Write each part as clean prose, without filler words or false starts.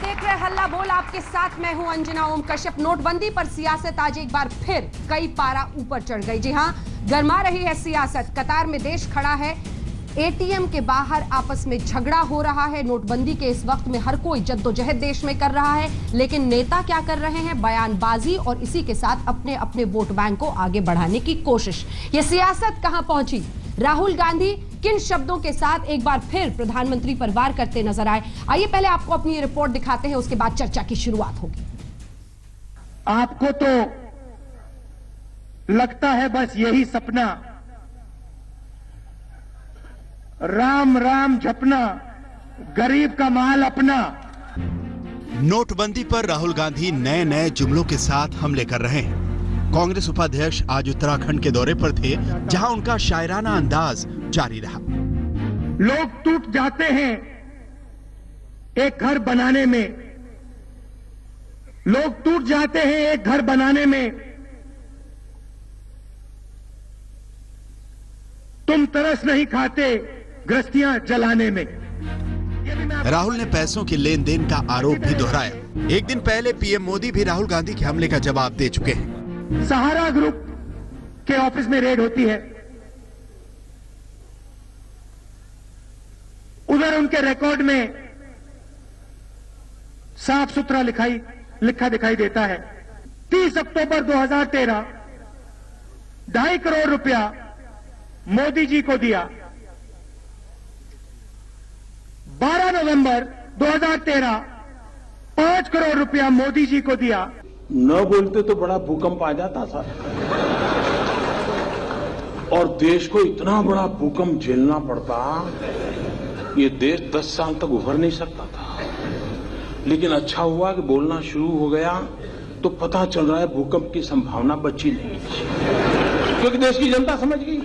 देख रहे हल्ला बोल, आपके साथ मैं हूं अंजना ओम कश्यप। नोटबंदी पर सियासत आज एक बार फिर कई पारा ऊपर चढ़ गई। जी हां, गर्मा रही है सियासत। कतार में देश खड़ा है, एटीएम के बाहर आपस में झगड़ा हो रहा है। नोटबंदी के इस वक्त में हर कोई जद्दोजहद देश में कर रहा है, लेकिन नेता क्या कर रहे हैं? बयानबाजी और इसी के साथ अपने अपने वोट बैंक को आगे बढ़ाने की कोशिश। यह सियासत कहां पहुंची? राहुल गांधी किन शब्दों के साथ एक बार फिर प्रधानमंत्री पर वार करते नजर आए? आइए पहले आपको अपनी ये रिपोर्ट दिखाते हैं, उसके बाद चर्चा की शुरुआत होगी। आपको तो लगता है बस यही सपना, राम राम जपना, गरीब का माल अपना। नोटबंदी पर राहुल गांधी नए नए जुमलों के साथ हमले कर रहे हैं। कांग्रेस उपाध्यक्ष आज उत्तराखंड के दौरे पर थे, जहां उनका शायराना अंदाज जारी रहा। लोग टूट जाते हैं एक घर बनाने में, लोग टूट जाते हैं एक घर बनाने में, तुम तरस नहीं खाते गृहस्थियां जलाने में। राहुल ने पैसों के लेन देन का आरोप भी दोहराया। एक दिन पहले पीएम मोदी भी राहुल गांधी के हमले का जवाब दे चुके हैं। सहारा ग्रुप के ऑफिस में रेड होती है, उधर उनके रिकॉर्ड में साफ सुथरा लिखा दिखाई देता है। 30 अक्टूबर 2013 2.5 करोड़ रुपया मोदी जी को दिया। 12 नवंबर 2013 5 करोड़ रुपया मोदी जी को दिया। न बोलते तो बड़ा भूकंप आ जाता था और देश को इतना बड़ा भूकंप झेलना पड़ता, ये देश 10 साल तक उभर नहीं सकता था। लेकिन अच्छा हुआ कि बोलना शुरू हो गया तो पता चल रहा है भूकंप की संभावना बची नहीं, क्योंकि देश की जनता समझ गई।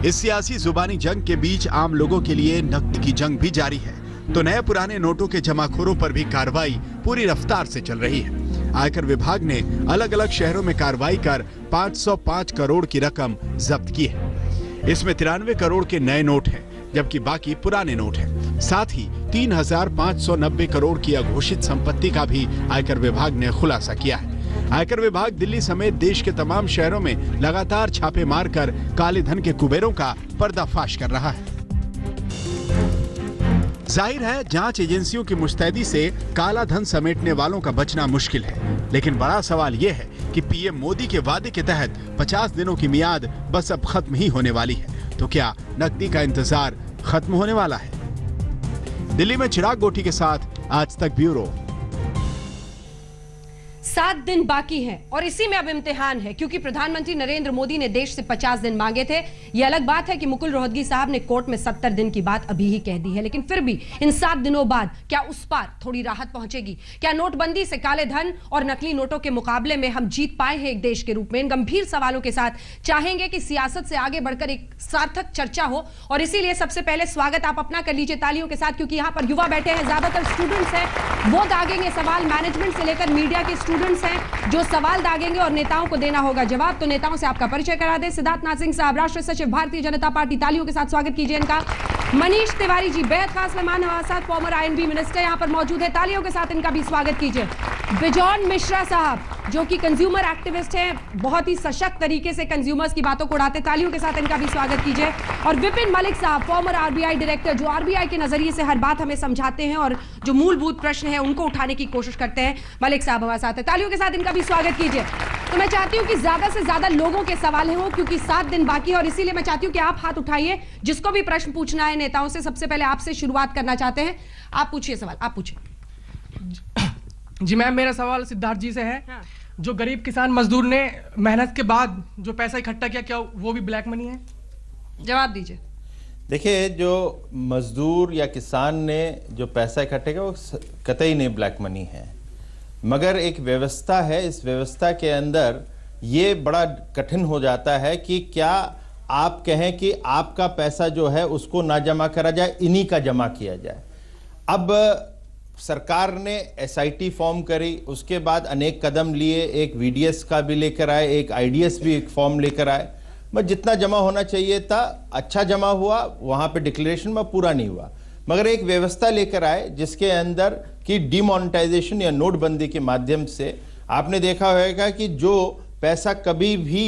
इस सियासी जुबानी जंग के बीच आम लोगों के लिए नकद की जंग भी जारी है, तो नए पुराने नोटों के जमाखोरों पर भी कार्रवाई पूरी रफ्तार से चल रही है। आयकर विभाग ने अलग अलग शहरों में कार्रवाई कर 505 करोड़ की रकम जब्त की है। इसमें 93 करोड़ के नए नोट हैं, जबकि बाकी पुराने नोट हैं। साथ ही 3,590 करोड़ की अघोषित संपत्ति का भी आयकर विभाग ने खुलासा किया है। आयकर विभाग दिल्ली समेत देश के तमाम शहरों में लगातार छापे मारकर काले धन के कुबेरों का पर्दाफाश कर रहा है। जाहिर है, जांच एजेंसियों की मुस्तैदी से काला धन समेटने वालों का बचना मुश्किल है, लेकिन बड़ा सवाल यह है कि पीएम मोदी के वादे के तहत 50 दिनों की मियाद बस अब खत्म ही होने वाली है, तो क्या नकदी का इंतजार खत्म होने वाला है? दिल्ली में चिराग गोठी के साथ आज तक ब्यूरो। 7 दिन बाकी हैं और इसी में अब इम्तिहान है, क्योंकि प्रधानमंत्री नरेंद्र मोदी ने देश से 50 दिन मांगे थे। यह अलग बात है कि मुकुल रोहतगी साहब ने कोर्ट में 70 दिन की बात अभी ही कह दी है, लेकिन फिर भी इन 7 दिनों बाद क्या उस पार थोड़ी राहत पहुंचेगी? क्या नोटबंदी से काले धन और नकली नोटों के मुकाबले में हम जीत पाए हैं एक देश के रूप में? इन गंभीर सवालों के साथ चाहेंगे कि सियासत से आगे बढ़कर एक सार्थक चर्चा हो, और इसीलिए सबसे पहले स्वागत आप अपना कर लीजिए तालियों के साथ, क्योंकि यहां पर युवा बैठे हैं, ज्यादातर स्टूडेंट्स हैं। वो दागेंगे सवाल, मैनेजमेंट से लेकर मीडिया के स्टूडेंट्स हैं जो सवाल दागेंगे और नेताओं को देना होगा जवाब। तो नेताओं से आपका परिचय करा दे। सिद्धार्थनाथ सिंह साहब, राष्ट्रीय सचिव भारतीय जनता पार्टी, तालियों के साथ स्वागत कीजिए इनका। मनीष तिवारी जी, बेहद खास मेहमान हमारे साथ, फॉर्मर आईएनबी मिनिस्टर, यहां पर मौजूद है, तालियों के साथ इनका भी स्वागत कीजिए। बिजॉन मिश्रा साहब, जो कि कंज्यूमर एक्टिविस्ट हैं, बहुत ही सशक्त तरीके से कंज्यूमर्स की बातों को उड़ाते, तालियों के साथ इनका भी स्वागत कीजिए। और विपिन मलिक साहब, फॉर्मर आरबीआई डायरेक्टर, जो आरबीआई के नजरिए से हर बात हमें समझाते हैं और जो मूलभूत प्रश्न है उनको उठाने की कोशिश करते हैं। मलिक साहब हमारे साथ है, तालियों के साथ इनका भी स्वागत कीजिए। तो मैं चाहती हूं कि ज्यादा से ज्यादा लोगों के सवाल हो, क्योंकि 7 दिन बाकी है, और इसीलिए मैं चाहती हूं कि आप हाथ उठाइए, जिसको भी प्रश्न पूछना है नेताओं से। सबसे पहले आपसे शुरुआत करना चाहते हैं, आप पूछिए सवाल, आप पूछिए। जी मैम, मेरा सवाल सिद्धार्थ जी से है। हाँ। जो गरीब किसान मजदूर ने मेहनत के बाद जो पैसा इकट्ठा किया, क्या वो भी ब्लैक मनी है? जवाब दीजिए। देखिए, जो मजदूर या किसान ने जो पैसा इकट्ठा किया वो कतई नहीं ब्लैक मनी है, मगर एक व्यवस्था है। इस व्यवस्था के अंदर ये बड़ा कठिन हो जाता है कि क्या आप कहें कि आपका पैसा जो है उसको ना जमा करा जाए, इन्हीं का जमा किया जाए। अब सरकार ने एसआईटी फॉर्म करी, उसके बाद अनेक कदम लिए, एक वीडीएस का भी लेकर आए, एक आईडीएस भी एक फॉर्म लेकर आए। बस जितना जमा होना चाहिए था अच्छा जमा हुआ, वहाँ पे डिक्लेरेशन में पूरा नहीं हुआ। मगर एक व्यवस्था लेकर आए जिसके अंदर कि डिमोनेटाइजेशन या नोटबंदी के माध्यम से आपने देखा होगा कि जो पैसा कभी भी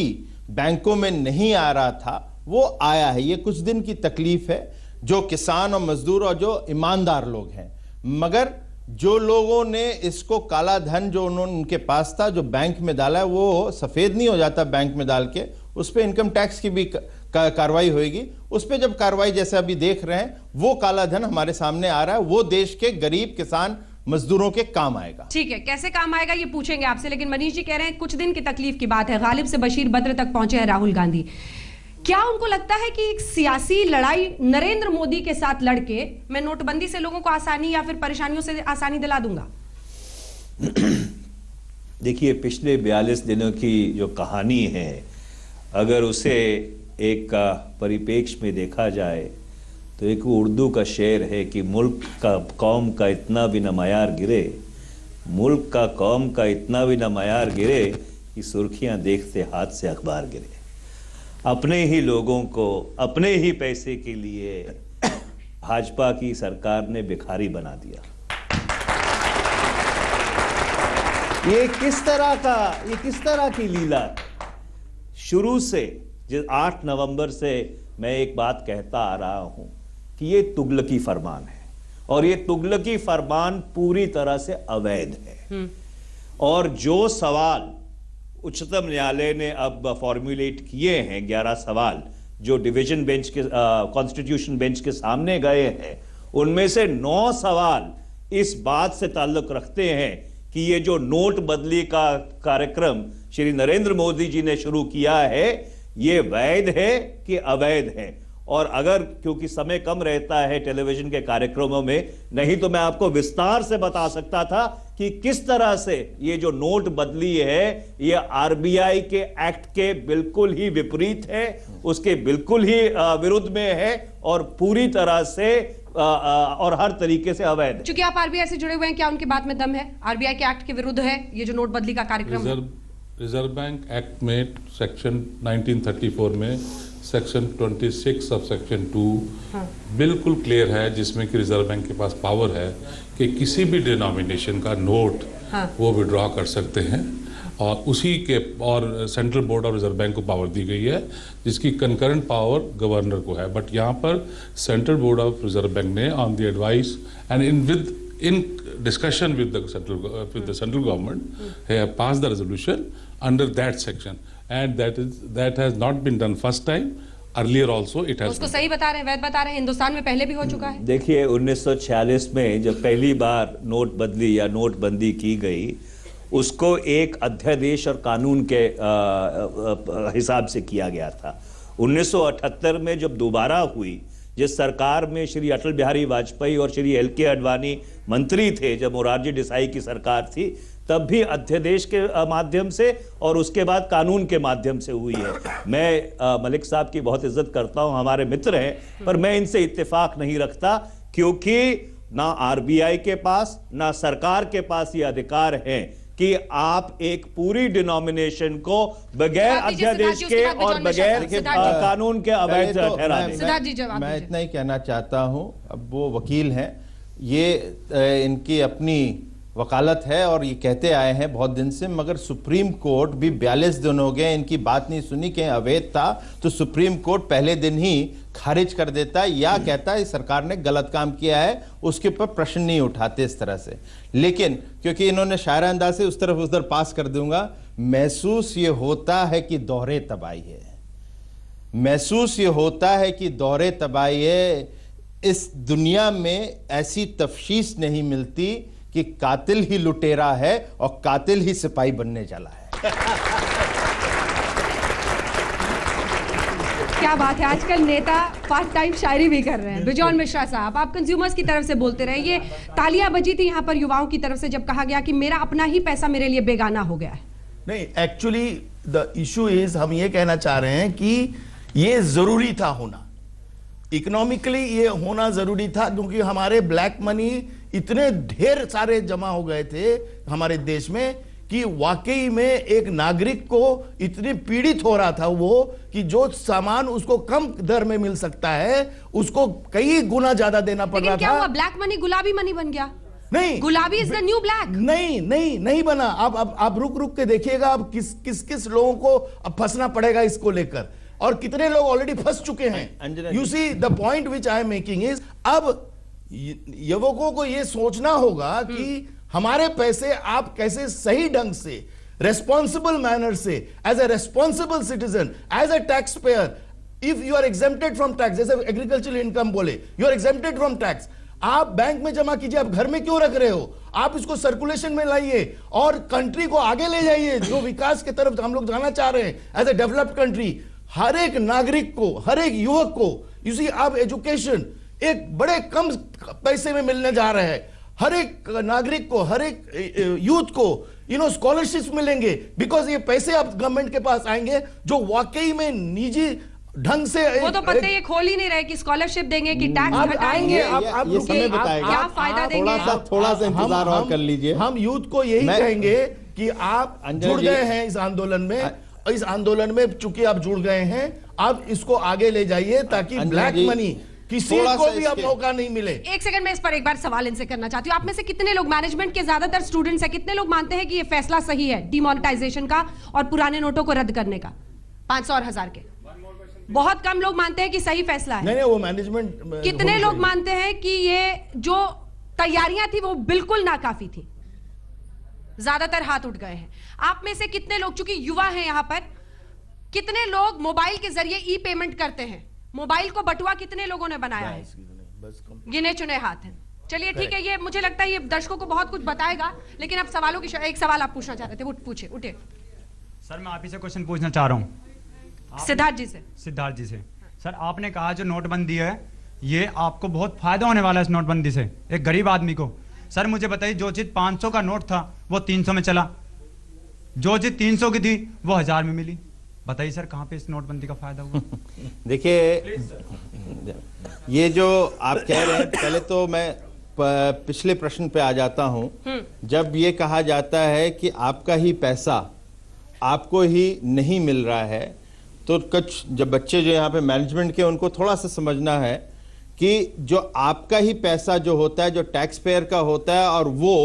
बैंकों में नहीं आ रहा था वो आया है। ये कुछ दिन की तकलीफ है जो किसान और मजदूर और जो ईमानदार लोग हैं, मगर जो लोगों ने इसको काला धन जो उनके पास था जो बैंक में डाला है वो सफेद नहीं हो जाता बैंक में डाल के, उस पर इनकम टैक्स की भी कार्रवाई होगी। उस पर जब कार्रवाई जैसे अभी देख रहे हैं वो काला धन हमारे सामने आ रहा है, वो देश के गरीब किसान मजदूरों के काम आएगा। ठीक है, कैसे काम आएगा ये पूछेंगे आपसे, लेकिन मनीष जी कह रहे हैं कुछ दिन की तकलीफ की बात है। गालिब से बशीर बद्र तक पहुंचे हैं राहुल गांधी। क्या उनको लगता है कि एक सियासी लड़ाई नरेंद्र मोदी के साथ लड़के मैं नोटबंदी से लोगों को आसानी या फिर परेशानियों से आसानी दिला दूंगा? देखिए, पिछले 42 दिनों की जो कहानी है, अगर उसे एक परिप्रेक्ष्य में देखा जाए तो एक उर्दू का शेर है कि मुल्क का कौम का इतना भी न मयार गिरे, मुल्क का कौम का इतना भी न मयार गिरे कि सुर्खियां देखते हाथ से अखबार गिरे। अपने ही लोगों को अपने ही पैसे के लिए भाजपा की सरकार ने भिखारी बना दिया। ये किस तरह की लीला है? शुरू से 8 नवंबर से मैं एक बात कहता आ रहा हूं कि ये तुगलकी फरमान है और ये तुगलकी फरमान पूरी तरह से अवैध है। और जो सवाल उच्चतम न्यायालय ने अब फॉर्मुलेट किए हैं, 11 सवाल जो डिवीजन बेंच के कॉन्स्टिट्यूशन बेंच के सामने गए हैं, उनमें से 9 सवाल इस बात से ताल्लुक रखते हैं कि ये जो नोट बदली का कार्यक्रम श्री नरेंद्र मोदी जी ने शुरू किया है ये वैध है कि अवैध है। और अगर क्योंकि समय कम रहता है टेलीविजन के कार्यक्रमों में, नहीं तो मैं आपको विस्तार से बता सकता था कि किस तरह से ये जो नोट बदली है ये आरबीआई के एक्ट के बिल्कुल ही विपरीत है, उसके बिल्कुल ही विरुद्ध में है और पूरी तरह से और हर तरीके से अवैध है। चूंकि आप आरबीआई से जुड़े हुए हैं, क्या उनकी बात में दम है? आरबीआई के एक्ट के विरुद्ध है ये जो नोट बदली का कार्यक्रम है? रिजर्व बैंक एक्ट में सेक्शन 1934 में सेक्शन 26 सब सेक्शन 2 बिल्कुल क्लियर है, जिसमें कि रिजर्व बैंक के पास पावर है कि किसी भी डिनोमिनेशन का नोट वो विड्रॉ कर सकते हैं और उसी के और central board of Reserve bank को पावर दी गई है जिसकी कंकरेंट पावर गवर्नर को है। बट यहाँ पर central board of Reserve Bank ने on the advice and in discussion with the central government have passed the resolution under that section, and that has not been done first time. Earlier also it has. उसको सही बता रहे हैं, वैध बता रहे हैं, हिंदुस्तान में पहले भी हो चुका है। देखिए 1946 में जब पहली बार नोट बदली या नोटबंदी की गई, उसको एक अध्यादेश और कानून के हिसाब से किया गया था। 1978 में जब दोबारा हुई, जिस सरकार में श्री अटल बिहारी वाजपेयी और श्री एल के अडवाणी मंत्री थे, जब मोरारजी देसाई की सरकार थी, तब भी अध्यादेश के माध्यम से और उसके बाद कानून के माध्यम से हुई है। मैं मलिक साहब की बहुत इज्जत करता हूं, हमारे मित्र हैं, पर मैं इनसे इत्तेफाक नहीं रखता क्योंकि ना आरबीआई के पास ना सरकार के पास ये अधिकार है कि आप एक पूरी डिनोमिनेशन को बगैर अध्यादेश के और बगैर कानून के अवैध ठहरा दें। मैं इतना ही कहना चाहता हूं, अब वो वकील हैं, ये इनकी अपनी वकालत है और ये कहते आए हैं बहुत दिन से, मगर सुप्रीम कोर्ट भी 42 दिन हो गए इनकी बात नहीं सुनी कि अवैध था, तो सुप्रीम कोर्ट पहले दिन ही खारिज कर देता है या कहता है सरकार ने गलत काम किया है, उसके ऊपर प्रश्न नहीं उठाते इस तरह से। लेकिन क्योंकि इन्होंने शायरा अंदाज से उस तरफ उधर पास कर दूंगा, महसूस ये होता है कि दौरे तबाही है, महसूस ये होता है कि दौरे तबाही है। इस दुनिया में ऐसी तफ्शीश नहीं मिलती कि कातिल ही लुटेरा है और कातिल ही सिपाही बनने चला है। क्या बात है, आजकल नेता पार्ट टाइम शायरी भी कर रहे हैं। बिजॉन मिश्रा साहब, आप कंज्यूमर्स की तरफ से बोलते रहे, ये तालियां बजी थी यहाँ पर युवाओं की तरफ से जब कहा गया कि मेरा अपना ही पैसा मेरे लिए बेगाना हो गया है। नहीं, एक्चुअली द इशू इज, हम ये कहना चाह रहे हैं कि ये जरूरी था होना, इकोनॉमिकली ये होना जरूरी था, क्योंकि हमारे ब्लैक मनी इतने ढेर सारे जमा हो गए थे हमारे देश में कि वाकई में एक नागरिक को इतनी पीड़ित हो रहा था वो कि जो सामान उसको कम दर में मिल सकता है उसको कई गुना ज्यादा देना पड़ रहा लेकिन क्या था। हुआ, ब्लैक मनी गुलाबी मनी बन गया? नहीं, गुलाबी इज द न्यू ब्लैक। नहीं बना। आप रुक के देखिएगा, अब किस लोगों को अब फंसना पड़ेगा इसको लेकर, और कितने लोग ऑलरेडी फंस चुके हैं। You see the point which I am making is, अब युवकों को यह सोचना होगा कि हमारे पैसे आप कैसे सही ढंग से, रेस्पॉन्सिबल मैनर से, as a responsible citizen, as a tax payer, if you are exempted from tax, जैसे एग्रीकल्चरल इनकम बोले, you are exempted from tax, आप बैंक में जमा कीजिए, आप घर में क्यों रख रहे हो? आप इसको सर्कुलेशन में लाइए और कंट्री को आगे ले जाइए, जो विकास की तरफ हम लोग जाना चाह रहे हैं एज ए डेवलप्ड कंट्री। हर एक नागरिक को, हर एक युवक को, यू सी, अब एजुकेशन एक बड़े कम पैसे में मिलने जा रहा है। हर एक नागरिक को, हर एक यूथ को स्कॉलरशिप मिलेंगे, बिकॉज ये पैसे अब गवर्नमेंट के पास आएंगे जो वाकई में निजी ढंग से। वो तो पता ये खोल ही नहीं रहे कि स्कॉलरशिप देंगे कि टैक्स घटाएंगे, ये समय बताएगा, क्या फायदा देंगे। थोड़ा सा इंतजार और कर लीजिए। हम यूथ को यही कहेंगे कि आप जुड़ गए हैं इस आंदोलन में, इस आंदोलन में चूंकि आप जुड़ गए हैं, आप इसको आगे ले जाइए ताकि ब्लैक मनी किसी को भी अब मौका नहीं मिले। एक सेकंड में इस पर एक बार सवाल इनसे करना चाहती हूँ। आप में से कितने लोग, मैनेजमेंट के ज्यादातर स्टूडेंट्स हैं, कितने लोग मानते हैं कि ये फैसला सही है डिमोनेटाइजेशन का और पुराने नोटों को रद्द करने का? 500 और 1000 के बहुत कम लोग मानते हैं कि सही फैसला है। नहीं, वो मैनेजमेंट। कितने लोग मानते हैं कि ये जो तैयारियां थी वो बिल्कुल नाकाफी थी? ज्यादातर हाथ उठ गए हैं। आप में से कितने लोग, चूंकि युवा हैं यहां पर, कितने लोग मोबाइल के जरिए ई पेमेंट करते हैं? मोबाइल को बटुआ कितने लोगों ने बनाया है? गिने चुने हाथ हैं। चलिए ठीक है, ये मुझे लगता है ये दर्शकों को बहुत कुछ बताएगा, लेकिन अब सवालों की एक सवाल आप पूछना चाह रहे थे, वो पूछे, उठे। सर मैं आप ही से क्वेश्चन पूछना चाह रहा हूँ, सिद्धार्थ जी से। सिद्धार्थ जी से। सर आपने कहा जो नोटबंदी है ये आपको बहुत फायदा होने वाला है इस नोटबंदी से एक गरीब आदमी को। सर मुझे बताइए, जो चीज 500 का नोट था वो 300 में चला, जो चीज 300 की थी वो 1000 में मिली। बताइए सर कहां पे इस नोटबंदी का फायदा हुआ? देखिए, ये जो आप कह रहे हैं, पहले तो मैं पिछले प्रश्न पे आ जाता हूं। जब ये कहा जाता है कि आपका ही पैसा आपको ही नहीं मिल रहा है, तो कुछ जब बच्चे जो यहाँ पे मैनेजमेंट के, उनको थोड़ा सा समझना है कि जो आपका ही पैसा जो होता है, जो टैक्स पेयर का होता है, और वो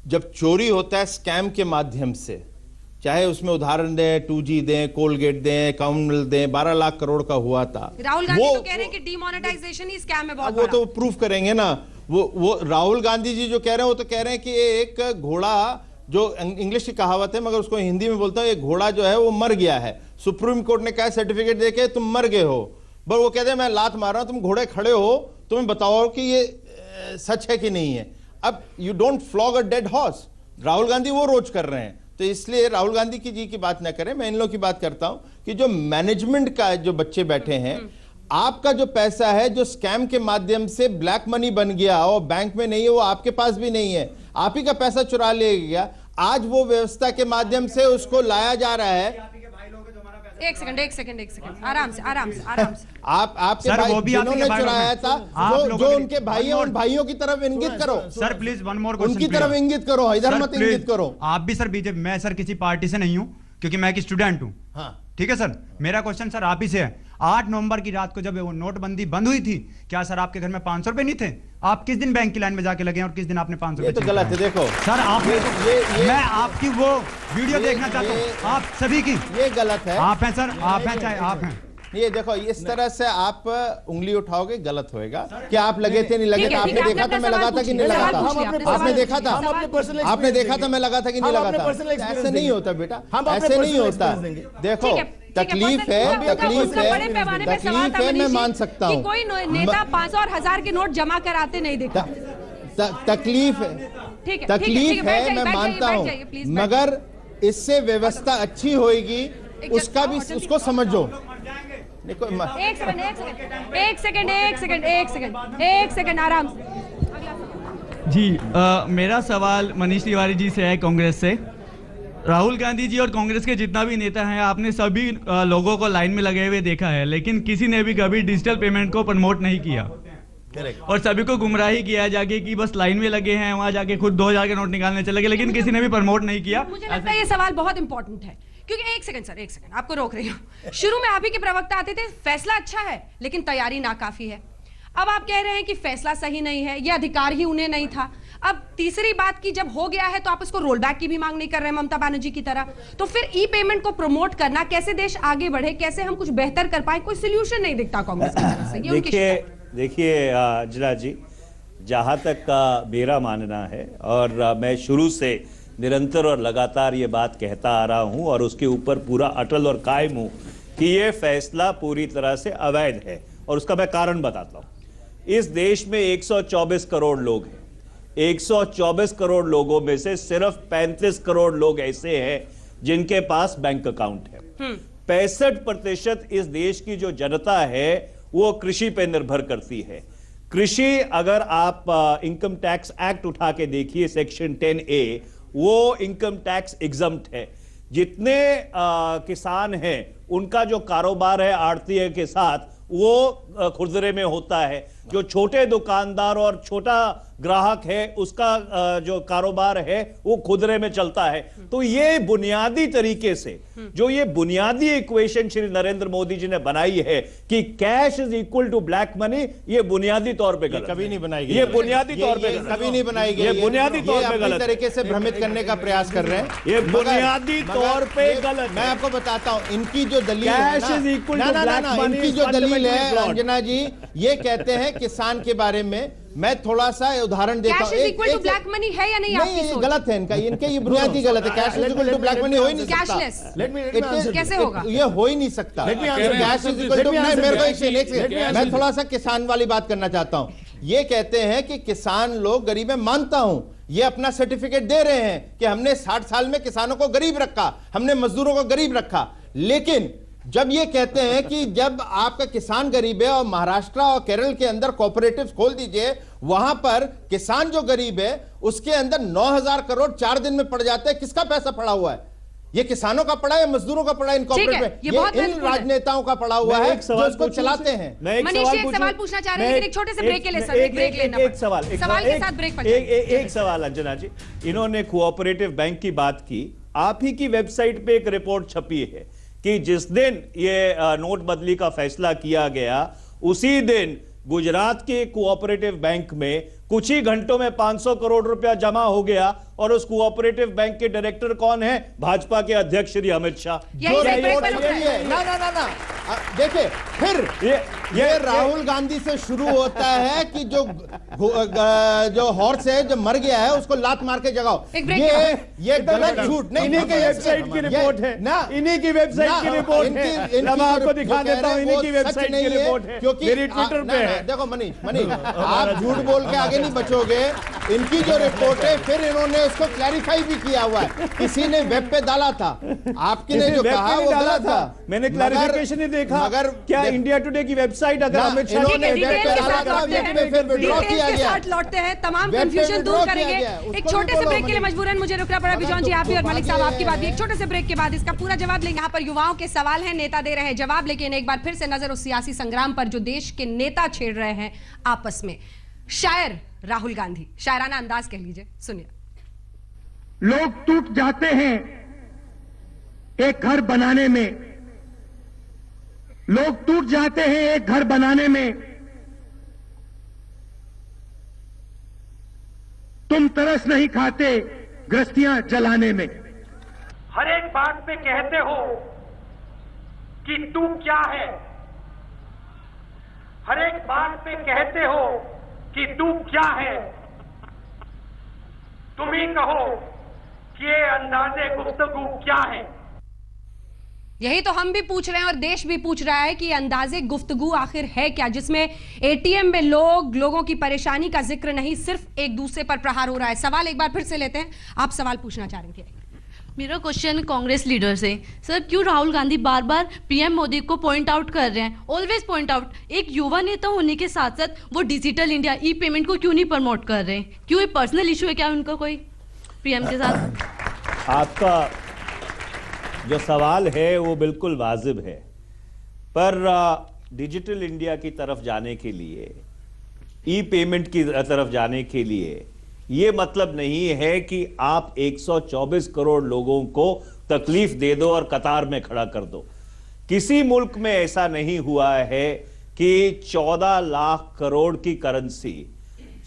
जब चोरी होता है स्कैम के माध्यम से, चाहे उसमें उदाहरण दें, 2G दें, कोलगेट दें, कॉमनवेल्थ दें, 12 लाख करोड़ का हुआ था। राहुल गांधी तो कह रहे हैं कि डिमोनेटाइजेशन ही स्कैम है बहुत बड़ा। वो तो प्रूफ करेंगे ना। वो राहुल गांधी जी जो कह रहे हैं, वो तो कह रहे हैं कि एक घोड़ा, जो इंग्लिश की कहावत है मगर उसको हिंदी में बोलता हूं, एक घोड़ा जो है वो मर गया है, सुप्रीम कोर्ट ने कहा सर्टिफिकेट देके तुम मर गए हो, पर वो कहते हैं मैं लात मार रहा हूं, तुम घोड़े खड़े हो, तुम्हें बताओ कि ये सच है कि नहीं है। अब you don't flog a dead horse. Rahul Gandhi वो रोज कर रहे हैं, तो इसलिए राहुल गांधी की बात ना करें, मैं इन लोगों की बात करता हूं कि जो मैनेजमेंट का जो बच्चे बैठे हैं, आपका जो पैसा है जो स्कैम के माध्यम से ब्लैक मनी बन गया और बैंक में नहीं है, वो आपके पास भी नहीं है, आप ही का पैसा चुरा लिया गया। आज वो व्यवस्था के माध्यम से उसको लाया जा रहा है। एक सेकंड, आराम से। आपके सर, भाई वो भी जिन्होंने चुराया था, जो उनके भाई हैं, उन भाइयों की तरफ इंगित करो। Sir please one more question, उनकी तरफ इंगित करो, इधर मत इंगित करो। आप भी सर बीजेपी, मैं सर किसी पार्टी से नहीं हूं, क्योंकि मैं एक स्टूडेंट हूं। हाँ। ठीक है सर, मेरा क्वेश्चन सर आप ही से है। 8 नवंबर की रात को जब वो नोटबंदी बंद हुई थी, क्या सर आपके घर में 500 रुपए नहीं थे? आप किस दिन बैंक की लाइन में जाके लगे और किस दिन आपने 500 ये तो गलत है। देखो सर, आपने मैं आपकी वो वीडियो देखना चाहता हूँ, आप सभी की। ये गलत है। आप हैं सर, आप हैं चाहे आप हैं। ये देखो, इस तरह से आप उंगली उठाओगे गलत होएगा। क्या आप लगे थे, नहीं लगे था? आपने देखा था मैं लगा था कि नहीं लगा था? आपने देखा था, आपने देखा था मैं लगा था कि नहीं लगा था? ऐसे नहीं होता बेटा, ऐसे नहीं होता। देखो तकलीफ है, मैं मान सकता हूँ। कोई नेता 500 और 1000 के नोट जमा कराते नहीं देखा। तकलीफ है, मैं मानता हूँ, मगर इससे व्यवस्था अच्छी होगी, उसका भी उसको समझो। एक सेकंड आराम से। जी मेरा सवाल मनीष तिवारी जी से है, कांग्रेस से। राहुल गांधी जी और कांग्रेस के जितना भी नेता हैं, आपने सभी लोगों को लाइन में लगे हुए देखा है, लेकिन किसी ने भी कभी डिजिटल पेमेंट को प्रमोट नहीं किया। और सभी को गुमराही किया जाके कि बस लाइन में लगे हैं, वहां जाके खुद 2000 के नोट निकालने चले गए, लेकिन किसी ने भी प्रमोट नहीं किया। मुझे लगता है ये सवाल बहुत इंपॉर्टेंट है, क्योंकि एक सेकंड आपको रोक रही हूँ। शुरू में आप ही के प्रवक्ता आते थे फैसला अच्छा है लेकिन तैयारी नाकाफी है। अब आप कह रहे हैं कि फैसला सही नहीं है, ये अधिकार ही उन्हें नहीं था। अब तीसरी बात की जब हो गया है तो आप इसको रोल बैक की भी मांग नहीं कर रहे हैं ममता बनर्जी की तरह। तो फिर ई पेमेंट को प्रमोट करना, कैसे देश आगे बढ़े, कैसे हम कुछ बेहतर कर पाए, कोई सोल्यूशन नहीं दिखता कांग्रेस की तरफ से। ये उनकी देखिए अंजना जी, जहां तक का मेरा मानना है, और मैं शुरू से निरंतर और लगातार ये बात कहता आ रहा हूं और उसके ऊपर पूरा अटल और कायम हूं कि ये फैसला पूरी तरह से अवैध है, और उसका मैं कारण बताता हूं। इस देश में 124 करोड़ लोग हैं। 124 करोड़ लोगों में से सिर्फ 35 करोड़ लोग ऐसे हैं जिनके पास बैंक अकाउंट है। 65% इस देश की जो जनता है वो कृषि पे निर्भर करती है। कृषि, अगर आप इनकम टैक्स एक्ट उठा के देखिए सेक्शन 10A, वो इनकम टैक्स एग्जम्प्ट है। जितने किसान हैं उनका जो कारोबार है आड़तीय के साथ वो खुदरे में होता है। जो छोटे दुकानदार और छोटा ग्राहक है उसका जो कारोबार है वो खुदरे में चलता है। तो ये बुनियादी तरीके से जो ये बुनियादी इक्वेशन श्री नरेंद्र मोदी जी ने बनाई है कि cash is equal to black money, ये बुनियादी तौर पे गलत, कभी नहीं बनाई गई। ये बुनियादी तौर पे कभी नहीं बनाई गई। ये बुनियादी तौर पे गलत तरीके से भ्रमित करने का प्रयास कर रहे हैं। ये बुनियादी तौर पे गलत। मैं आपको बताता हूं, इनकी जो दलील है cash is equal to black money, इनकी जो दलील है अंजना जी, ये कहते हैं किसान के बारे में। मैं थोड़ा सा उदाहरण देता हूं। Cash is equal to black money है या नहीं? आपकी सोच गलत है इनका, इनके ये बुनियादी गलत है। Cash is equal to black money हो ही नहीं सकता। कैशलेस कैसे होगा? ये हो ही नहीं सकता। कैश इज इक्वल टू, मेरे को मैं थोड़ा सा किसान वाली बात करना चाहता हूं। ये कहते हैं कि किसान लोग गरीब है, मानता हूं, ये अपना सर्टिफिकेट दे रहे हैं कि हमने 60 साल में किसानों को गरीब रखा, हमने मजदूरों को गरीब रखा। लेकिन जब ये कहते हैं कि जब आपका किसान गरीब है और महाराष्ट्र और केरल के अंदर कोऑपरेटिव्स खोल दीजिए, वहां पर किसान जो गरीब है उसके अंदर 9000 करोड़ 4 दिन में पड़ जाते हैं। किसका पैसा पड़ा हुआ है? ये किसानों का पड़ा है, मजदूरों का पड़ा है, इन इन राजनेताओं का पड़ा हुआ है जो इसको चलाते हैं। मनीष एक सवाल पूछना चाह रहे हैं, लेकिन एक छोटे से ब्रेक के लिए सर, ब्रेक लेना। एक सवाल के साथ ब्रेक पर एक सवाल अंजना जी, इन्होंने कोऑपरेटिव बैंक की बात की। आप ही की वेबसाइट पे एक रिपोर्ट छपी है कि जिस दिन ये नोटबंदी का फैसला किया गया उसी दिन गुजरात के कोऑपरेटिव बैंक में कुछ ही घंटों में 500 करोड़ रुपया जमा हो गया। और उस कोऑपरेटिव बैंक के डायरेक्टर कौन है? भाजपा के अध्यक्ष श्री अमित शाह। ना देखिए, फिर ये राहुल गांधी से शुरू होता है कि जो हॉर्स है जो मर गया है उसको लात मार के जगाओ। ये गलत झूठ नहीं, इन्हीं की वेबसाइट की रिपोर्ट है ना, इन्हीं की वेबसाइट की रिपोर्ट है। मैं आपको दिखा देता हूं, इन्हीं की वेबसाइट की रिपोर्ट है, क्योंकि मेरी ट्विटर पे है। देखो मनीष आप झूठ बोल के आगे नहीं बचोगे। इनकी जो रिपोर्ट है फिर इन्होंने उसको क्लैरिफाई भी किया हुआ है, किसी ने वेब पे डाला था। आपकी ने जो कहा वो गलत था, मैंने क्लैरिफिकेशन नहीं देखा। मगर क्या इंडिया टुडे की वेबसाइट अगर अमित शाह ने वेब पे डाला था, वेब पे फिर विड्रॉ किया गया। लौटते हैं, तमाम कंफ्यूजन दूर करेंगे। एक छोटे से ब्रेक के लिए मजबूरन मुझे रुकना पड़ा। बिजॉन जी आप भी और मलिक साहब आपकी बात भी। एक छोटे से ब्रेक के बाद इसका पूरा जवाब लेंगे। यहाँ पर युवाओं के सवाल हैं, नेता दे रहे हैं जवाब, लेकिन एक बार फिर से नजर उस सियासी संग्राम पर जो देश के नेता छेड़ रहे हैं आपस में। शायर राहुल गांधी, शायराना अंदाज कह लीजिए, सुनिए। लोग टूट जाते हैं एक घर बनाने में, लोग टूट जाते हैं एक घर बनाने में, तुम तरस नहीं खाते गृहस्थियां जलाने में। हर एक बात पे कहते हो कि तू क्या है, हर एक बात पे कहते हो कि तू क्या है। तुम ही कहो कि ये अंदाजे गुफ्तगू क्या है। यही तो हम भी पूछ रहे हैं और देश भी पूछ रहा है कि अंदाजे गुफ्तगू आखिर है क्या, जिसमें एटीएम में लोगों की परेशानी का जिक्र नहीं, सिर्फ एक दूसरे पर प्रहार हो रहा है। सवाल एक बार फिर से लेते हैं। आप सवाल पूछना चाह रहे थे। मेरा क्वेश्चन कांग्रेस लीडर से, सर क्यों राहुल गांधी बार बार पीएम मोदी को पॉइंट आउट कर रहे हैं, ऑलवेज पॉइंट आउट। एक युवा नेता होने के साथ साथ वो डिजिटल इंडिया ई पेमेंट को क्यों नहीं प्रमोट कर रहे हैं? क्यों ये पर्सनल इशू है क्या उनका कोई पीएम के साथ? आपका जो सवाल है वो बिल्कुल वाजिब है, पर डिजिटल इंडिया की तरफ जाने के लिए ई पेमेंट की तरफ जाने के लिए यह मतलब नहीं है कि आप 124 करोड़ लोगों को तकलीफ दे दो और कतार में खड़ा कर दो। किसी मुल्क में ऐसा नहीं हुआ है कि 14 लाख करोड़ की करेंसी,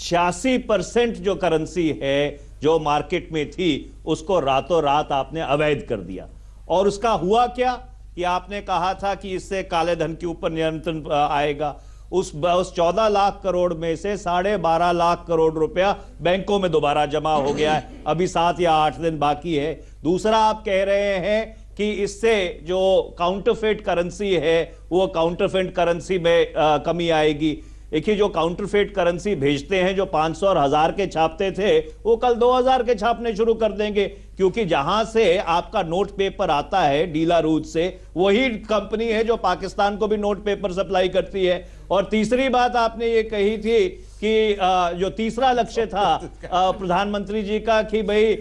86% जो करेंसी है जो मार्केट में थी, उसको रातों रात आपने अवैध कर दिया। और उसका हुआ क्या कि आपने कहा था कि इससे काले धन के ऊपर नियंत्रण आएगा। उस 14 लाख करोड़ में से 12.5 लाख करोड़ रुपया बैंकों में दोबारा जमा हो गया है। अभी 7 या 8 दिन बाकी है। दूसरा, आप कह रहे हैं कि इससे जो काउंटरफेट करेंसी है वो काउंटरफेट करेंसी में कमी आएगी। देखिए, जो काउंटरफेट करेंसी भेजते हैं, जो 500 और 1000 के छापते थे, वो कल 2000 के छापने शुरू कर देंगे, क्योंकि जहां से आपका नोट पेपर आता है डीला रूट से, वही कंपनी है जो पाकिस्तान को भी नोट पेपर सप्लाई करती है। और तीसरी बात आपने ये कही थी कि जो तीसरा लक्ष्य था प्रधानमंत्री जी का कि भाई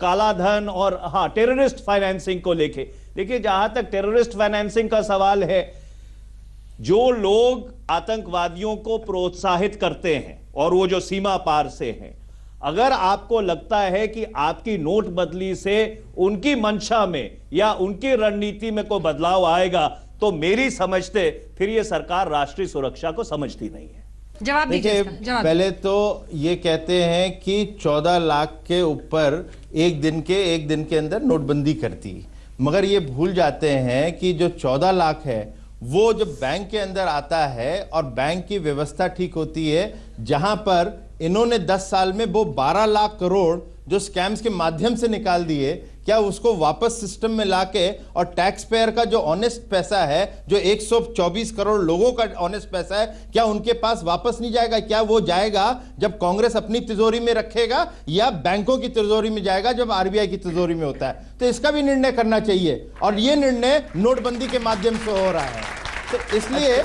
काला धन और टेररिस्ट फाइनेंसिंग को लेके, देखिए जहां तक टेररिस्ट फाइनेंसिंग का सवाल है, जो लोग आतंकवादियों को प्रोत्साहित करते हैं और वो जो सीमा पार से हैं, अगर आपको लगता है कि आपकी नोटबंदी से उनकी मंशा में या उनकी रणनीति में कोई बदलाव आएगा, तो मेरी समझते फिर ये सरकार राष्ट्रीय सुरक्षा को समझती नहीं है। जवाब दीजिए। पहले तो ये कहते हैं कि 14 लाख के ऊपर एक दिन के अंदर नोटबंदी करती, मगर ये भूल जाते हैं कि जो 14 लाख है वो जब बैंक के अंदर आता है और बैंक की व्यवस्था ठीक होती है, जहां पर इन्होंने 10 साल में वो 12 लाख करोड़ जो स्कैम्स के माध्यम से निकाल दिए, क्या उसको वापस सिस्टम में लाके और टैक्स पेयर का जो ऑनेस्ट पैसा है, जो 124 करोड़ लोगों का ऑनेस्ट पैसा है, क्या उनके पास वापस नहीं जाएगा? क्या वो जाएगा जब कांग्रेस अपनी तिजोरी में रखेगा, या बैंकों की तिजोरी में जाएगा जब आरबीआई की तिजोरी में होता है? तो इसका भी निर्णय करना चाहिए, और ये निर्णय नोटबंदी के माध्यम से हो रहा है। तो इसलिए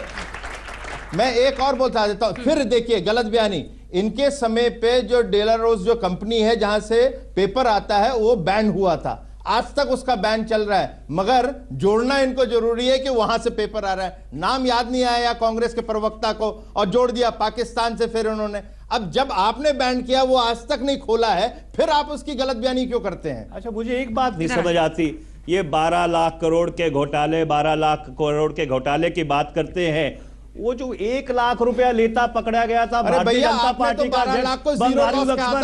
मैं एक और बोलता देता हूं, फिर देखिए गलत बयानी, इनके समय पे जो डेलारोस जो कंपनी है जहां से पेपर आता है वो बैन हुआ था, आज तक उसका बैन चल रहा है, मगर जोड़ना इनको जरूरी है कि वहां से पेपर आ रहा है। नाम याद नहीं आया कांग्रेस के प्रवक्ता को और जोड़ दिया पाकिस्तान से, फिर उन्होंने, अब जब आपने बैन किया वो आज तक नहीं खोला है, फिर आप उसकी गलत बयानी क्यों करते हैं? अच्छा, मुझे एक बात नहीं समझ आती, ये 12 लाख करोड़ के घोटाले, 12 लाख करोड़ के घोटाले की बात करते हैं, वो जो 1 लाख रुपया लेता पकड़ा गया था भारतीय जनता पार्टी का अध्यक्ष बंगारू लक्ष्मण,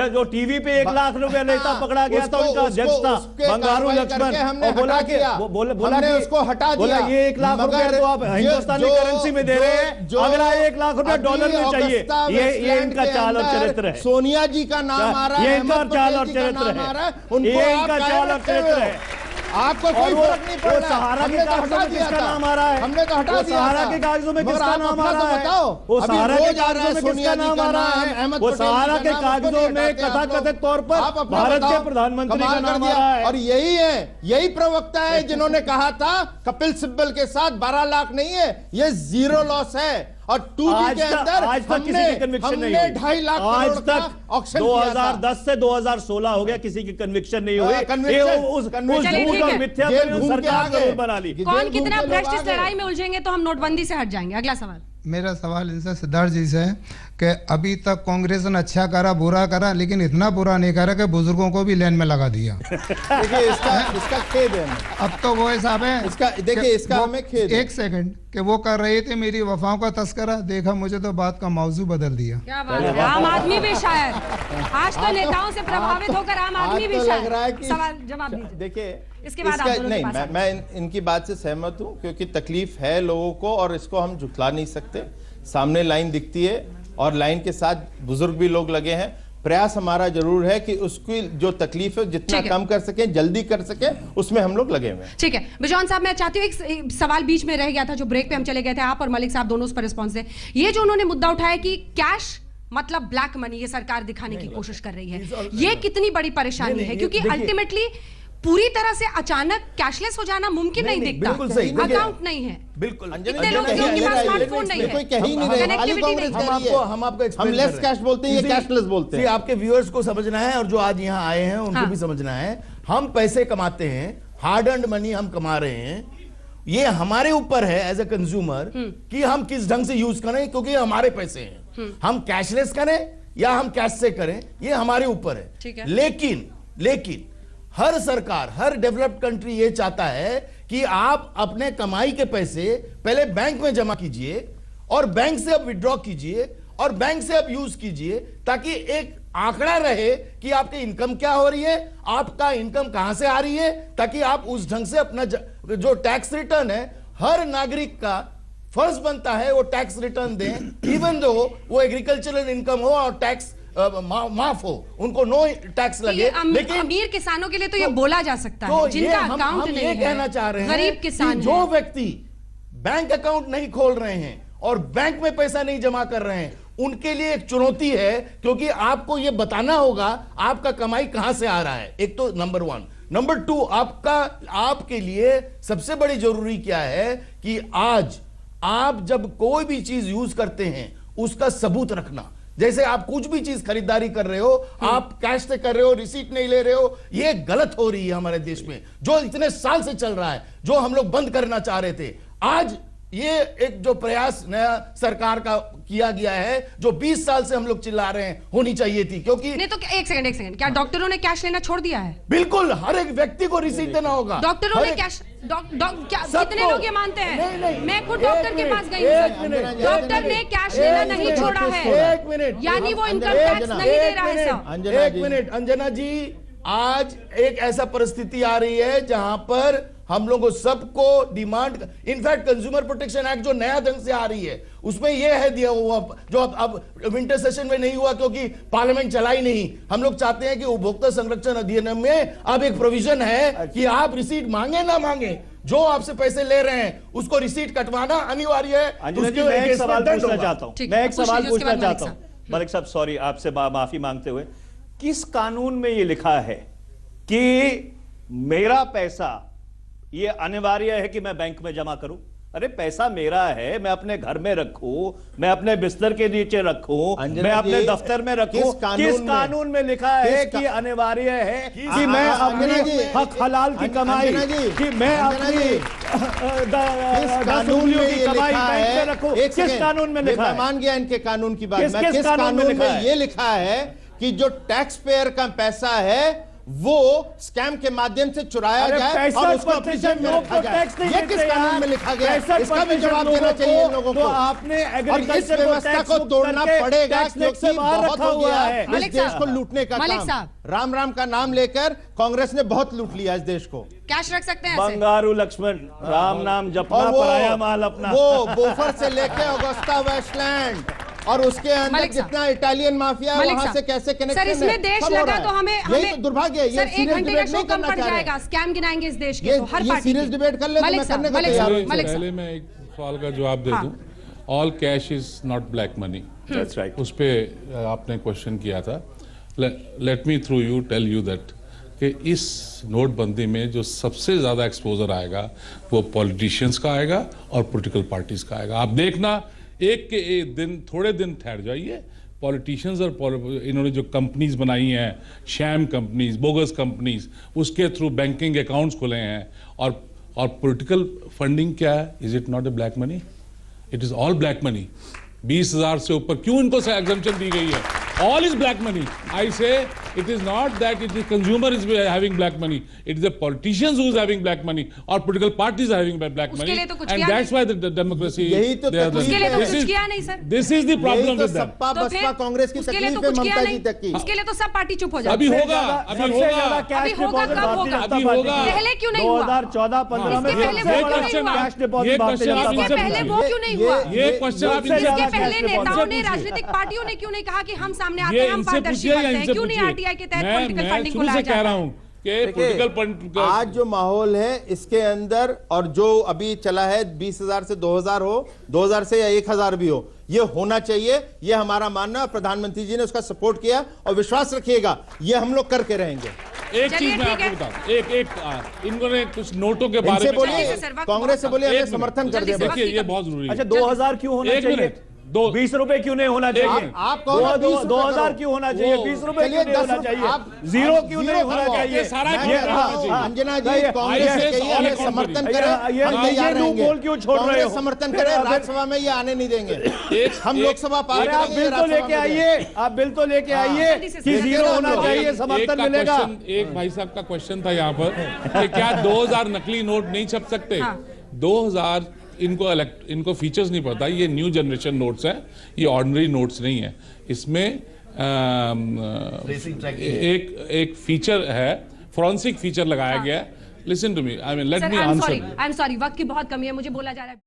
जो टीवी पे 1 लाख रुपया लेता पकड़ा गया था, उनका अध्यक्ष था बंगारू लक्ष्मण, और बोला कि उसको हटा दिया। ये 1 लाख रुपया तो आप हिंदुस्तानी करेंसी में दे रहे हैं, अगला 1 लाख रुपया डॉलर में चाहिए। ये इनका चाल और चरित्र है। सोनिया जी का नाम आ रहा है, ये इनका चाल और चरित्र है, ये इनका चाल और चरित्र है। आपको कोई फर्क नहीं पड़ रहा। सहारा के कागजों में किसका नाम आ रहा है? हमने तो हटा दिया। सहारा के कागजों में किसका नाम आ रहा है? वो सहारा के कागजों में किसका नाम आ रहा है? वो सहारा के कागजों में कथाकथित तौर पर भारत के प्रधानमंत्री का नाम आ रहा है। और यही है, यही प्रवक्ता है जिन्होंने कहा था कपिल सिब्बल के साथ 12 लाख नहीं है, ये 0 लॉस है। और 2G के अंदर आज तक किसी की कन्विक्शन नहीं हुई। 2.5 लाख आज करोड़ का तक 2010 से 2016 हो गया, किसी की कन्विक्शन नहीं हुई। सरकार जरूर बना ली। कौन कितना भ्रष्ट इस लड़ाई में उलझेंगे तो हम नोटबंदी से हट जाएंगे। अगला सवाल। मेरा सवाल इनसे सिद्धार्थ जी से है कि अभी तक कांग्रेस ने अच्छा करा, बुरा करा, लेकिन इतना बुरा नहीं करा कि बुजुर्गों को भी लाइन में लगा दिया। देखिए इसका खेद है। अब तो वो हिसाब है, इसका देखिए, इसका हमें खेद है। 1 सेकंड कि वो कर रहे थे मेरी वफाओं का तस्करा, देखा मुझे तो बात का मौजू बदल दिया। क्या बात है, आम आदमी भी शायद आज तो नेताओं से प्रभावित होकर आम आदमी भी शायद। सवाल जवाब दीजिए। देखिए इसके बाद आप दोनों के पास मैं इनकी बात से सहमत हूं, क्योंकि तकलीफ है लोगों को और इसको हम झुठला नहीं सकते। सामने लाइन दिखती है और लाइन के साथ बुजुर्ग भी लोग लगे हैं। प्रयास हमारा जरूर है कि उसकी जो तकलीफ है जितना कम कर सके, जल्दी कर सके, उसमें हम लोग लगे हुए हैं। ठीक है बिजौन साहब, मैं चाहती हूँ एक सवाल बीच में रह गया था जो ब्रेक पे हम चले गए थे, आप और मलिक साहब दोनों उस पर रिस्पॉन्स है। ये जो उन्होंने मुद्दा उठाया कि कैश मतलब ब्लैक मनी ये सरकार दिखाने की कोशिश कर रही है, ये कितनी बड़ी परेशानी है? क्योंकि अल्टीमेटली पूरी तरह से अचानक कैशलेस हो जाना मुमकिन नहीं दिखता। अकाउंट नहीं है, बिल्कुल कितने लोग जो उनके पास स्मार्टफोन नहीं है, कोई कहीं नहीं रहे, हम आपको हम लेस कैश बोलते हैं, ये कैशलेस बोलते हैं। आपके व्यूअर्स को समझना है और जो आज यहाँ आए हैं उनको भी समझना है। हम पैसे कमाते हैं, हार्ड अर्न्ड मनी हम कमा रहे हैं, ये हमारे ऊपर है एज ए कंज्यूमर कि हम किस ढंग से यूज करें, क्योंकि ये हमारे पैसे हैं। हम कैशलेस करें या हम कैश से करें, ये हमारे ऊपर है। लेकिन हर सरकार, हर डेवलप्ड कंट्री ये चाहता है कि आप अपने कमाई के पैसे पहले बैंक में जमा कीजिए और बैंक से अब विड्रॉ कीजिए और बैंक से अब यूज कीजिए, ताकि एक आंकड़ा रहे कि आपकी इनकम क्या हो रही है, आपका इनकम कहां से आ रही है, ताकि आप उस ढंग से अपना जो टैक्स रिटर्न है, हर नागरिक का फर्ज बनता है वो टैक्स रिटर्न दें, इवन दो वो एग्रीकल्चरल इनकम हो और टैक्स माफ हो, उनको नो टैक्स लगे। लेकिन अमीर किसानों के लिए तो ये बोला जा सकता तो है, जिनका अकाउंट नहीं है, कहना चाह रहे हैं गरीब किसान, जो व्यक्ति बैंक अकाउंट नहीं खोल रहे हैं और बैंक में पैसा नहीं जमा कर रहे हैं, उनके लिए एक चुनौती है, क्योंकि आपको यह बताना होगा आपका कमाई कहां से आ रहा है। एक तो नंबर 1, नंबर 2, आपके लिए सबसे बड़ी जरूरी क्या है कि आज आप जब कोई भी चीज यूज करते हैं उसका सबूत रखना। जैसे आप कुछ भी चीज खरीदारी कर रहे हो, आप कैश से कर रहे हो, रिसीट नहीं ले रहे हो, ये गलत हो रही है हमारे देश में, जो इतने साल से चल रहा है, जो हम लोग बंद करना चाह रहे थे। आज ये एक जो प्रयास नया सरकार का किया गया है, जो 20 साल से हम लोग चिल्ला रहे हैं, होनी चाहिए थी। क्योंकि नहीं तो एक सेकंड, क्या डॉक्टरों ने कैश लेना छोड़ दिया है? बिल्कुल, हर एक व्यक्ति को रिसीट देना होगा। डॉक्टरों ने कैश, कितने लोग ये मानते हैं? मैं खुद डॉक्टर के पास गई हूं, डॉक्टर ने कैश लेना नहीं छोड़ा है। एक मिनट, यानी वो इनकम टैक्स नहीं दे रहा है सर। एक मिनट अंजना जी, आज एक ऐसा परिस्थिति आ रही है जहां पर हम लोगों सबको demand, in fact consumer protection act जो नया ढंग से आ रही है उसमें यह है दिया हुआ, जो अब विंटर सेशन में नहीं हुआ क्योंकि पार्लियामेंट चला ही नहीं। हम लोग चाहते हैं कि उपभोक्ता संरक्षण अधिनियम में अब एक प्रोविजन है कि आप रिसीट मांगे ना मांगे, जो आपसे पैसे ले रहे हैं उसको रिसीट कटवाना अनिवार्य है। अंजना जी, मैं एक सवाल पूछना चाहता हूं, मलिक साहब, सॉरी, आपसे माफी मांगते हुए, किस कानून में यह लिखा है कि मेरा पैसा ये अनिवार्य है कि मैं बैंक में जमा करूं? अरे पैसा मेरा है, मैं अपने घर में रखूं, मैं अपने बिस्तर के नीचे रखूं, मैं अपने दफ्तर में रखूं, किस कानून में लिखा है कि अनिवार्य है कि मैं अपनी हक हलाल की कमाई, कि मैं अपनी कानून की कमाई बैंक में रखूं? किस कानून में लिखा है? मान गया इनके कानून की बात, किस कानून में ये लिखा है कि जो टैक्स पेयर का पैसा है वो स्कैम के माध्यम से चुराया जाए और उसको अपनी जेब में रखा जाए? ये किस कानून में लिखा गया? इसका भी जवाब देना चाहिए इन लोगों को। आपने और इस व्यवस्था को तोड़ना पड़ेगा, क्योंकि बहुत हो गया है इस देश को लूटने का काम। राम राम का नाम लेकर कांग्रेस ने बहुत लूट लिया इस देश को। कैश रख सकते हैं बंगारू लक्ष्मण, राम नाम जपना, पराया माल अपना। वो बोफर से लेके ऑगस्टा वेस्टलैंड और उसके अंदर जितना इटालियन माफिया है वहां से कैसे कनेक्शन है? सर, इसमें देश लगा तो हमें यही तो दुर्भाग्य है। ये सीरियस डिबेट नहीं करना चाह रहे हैं, स्कैम गिनाएंगे इस देश के, तो हर पार्टी सीरियस डिबेट कर ले तो मैं करने को तैयार हूं। पहले मैं एक सवाल का जवाब दे दूं। All cash is not black money, that's right. उस पे आपने क्वेश्चन किया था। Let me through you tell you that कि इस नोटबंदी में जो सबसे ज्यादा एक्सपोजर आएगा वो पॉलिटिशियंस का आएगा और पॉलिटिकल पार्टीज का आएगा। आप देखना, एक के एक दिन, थोड़े दिन ठहर जाइए, पॉलिटिशियंस और इन्होंने जो कंपनीज बनाई हैं, शैम कंपनीज, बोगस कंपनीज, उसके थ्रू बैंकिंग अकाउंट्स खुले हैं, और पॉलिटिकल फंडिंग क्या है? Is it not a black money? It is all black money. 20,000 से ऊपर क्यों इनको एग्जम्पशन दी गई है? All is black money. I say it is not that it is consumer is having black money. It is the politicians who is having black money or political parties are having black money. And that's why the democracy. यही तो उसके लिए तो कुछ किया नहीं sir. This is the problem with them. Sapa Basapa Congress की तकलीफ है ममता जी तक की। उसके लिए तो सब पार्टी चुप हो जाए। अभी होगा, अभी होगा, कब होगा? अभी होगा। पहले क्यों नहीं हुआ? 2014-15 में पहले वो क्यों नहीं हुआ? ये क्वेश्चन इसके पहले नेताओं ने, राजनीतिक पार्टियों ने क्यों नहीं कहा कि हम सामने आते हैं, हम पारदर्शी बनते हैं? क्यों नहीं आरटीआई के तहत पॉलिटिकल फंडिंग को लाया जाता है? आज जो माहौल है इसके अंदर, और जो अभी चला है 20,000 से 2,000 हो, 2,000 से या 1,000 भी हो, ये होना चाहिए, ये हमारा मानना है। प्रधानमंत्री जी ने उसका सपोर्ट किया और विश्वास रखिएगा ये हम लोग करके रहेंगे। एक चीज मैं आपको बताऊं, एक इन्होंने कुछ नोटों के बारे में बोलिए, कांग्रेस से बोलिए, हमें समर्थन कर दे। देखिए ये बहुत जरूरी है। अच्छा, 2,000 क्यों होना चाहिए? 20 रुपए क्यों नहीं होना चाहिए? आप कहो ना 20 रुपए 2000 करो। क्यों होना चाहिए? 20 रुपए क्यों नहीं होना चाहिए? जीरो क्यों नहीं होना चाहिए? अंजना जी, कांग्रेस के ये समर्थन करें, हम तैयार रहेंगे। बोल क्यों छोड़ रहे हो? समर्थन करें, राज्यसभा में ये आने नहीं देंगे। हम लोकसभा पार आप बिल तो लेके आइए, आप बिल तो लेके आइए कि जीरो होना चाहिए, समर्थन मिलेगा। एक भाई साहब का क्वेश्चन था यहाँ पर कि क्या 2000 नकली नोट नहीं छप सकते? 2000 इनको फीचर्स नहीं पता, ये न्यू जनरेशन नोट्स है, ये ऑर्डिनरी नोट्स नहीं है। इसमें एक फीचर है, फॉरेंसिक फीचर लगाया गया है। Listen to me, I mean let me answer. I am sorry, वक्त की बहुत कमी है, मुझे बोला जा रहा है।